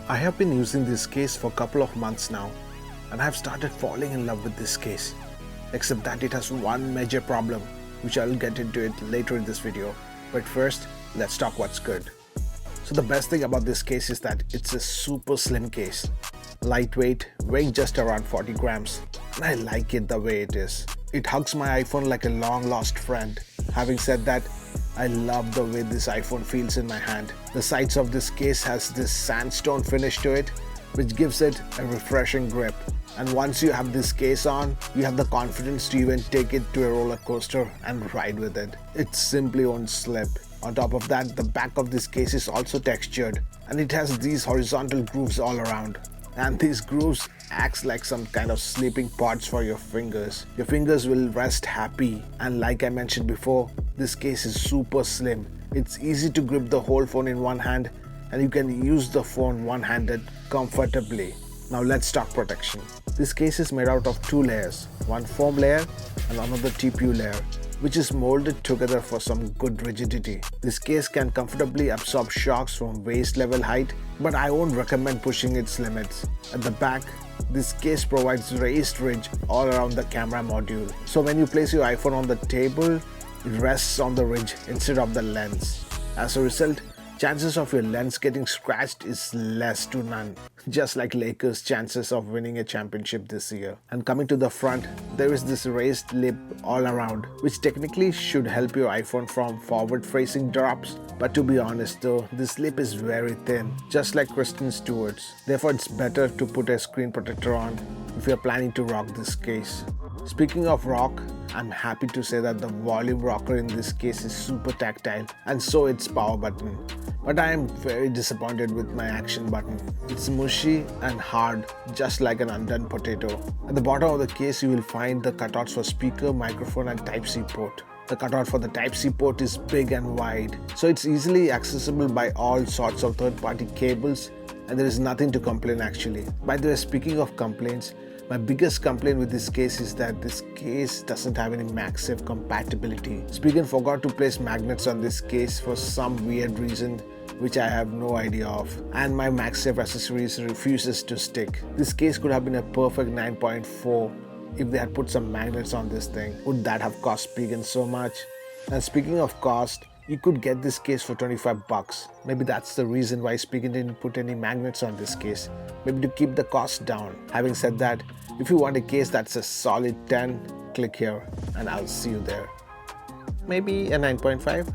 I have been using this case for a couple of months now, and I have started falling in love with this case. Except that it has one major problem, which I'll get into it later in this video. But first, let's talk what's good. So the best thing about this case is that it's a super slim case. Lightweight, weighing just around 40 grams, and I like it the way it is. It hugs my iPhone like a long lost friend. Having said that, I love the way this iPhone feels in my hand. The sides of this case has this sandstone finish to it, which gives it a refreshing grip. And once you have this case on, you have the confidence to even take it to a roller coaster and ride with it. It simply won't slip. On top of that, the back of this case is also textured, and it has these horizontal grooves all around. And these grooves acts like some kind of sleeping pods for your fingers. Your fingers will rest happy, and like I mentioned before, this case is super slim. It's easy to grip the whole phone in one hand, and you can use the phone one-handed comfortably. Now let's talk protection. This case is made out of two layers, one foam layer and another TPU layer, which is molded together for some good rigidity. This case can comfortably absorb shocks from waist level height, but I won't recommend pushing its limits. At the back, this case provides raised ridge all around the camera module. So when you place your iPhone on the table, it rests on the ridge instead of the lens. As a result, chances of your lens getting scratched is less to none, just like Lakers' chances of winning a championship this year. And coming to the front, there is this raised lip all around, which technically should help your iPhone from forward-facing drops. But to be honest though, this lip is very thin, just like Kristen Stewart's. Therefore, it's better to put a screen protector on if you're planning to rock this case. Speaking of rock, I'm happy to say that the volume rocker in this case is super tactile, and so its power button. But I am very disappointed with my action button. It's mushy and hard, just like an undone potato. At the bottom of the case, you will find the cutouts for speaker, microphone and Type-C port. The cutout for the Type-C port is big and wide, so it's easily accessible by all sorts of third-party cables, and there is nothing to complain actually. By the way, speaking of complaints, my biggest complaint with this case is that this case doesn't have any MagSafe compatibility. Spigen forgot to place magnets on this case for some weird reason, which I have no idea of, and my MagSafe accessories refuses to stick. This case could have been a perfect 9.4 if they had put some magnets on this thing. Would that have cost Spigen so much? And speaking of cost, you could get this case for 25 bucks. Maybe that's the reason why Spigen didn't put any magnets on this case. Maybe to keep the cost down. Having said that, if you want a case that's a solid 10, click here and I'll see you there. Maybe a 9.5.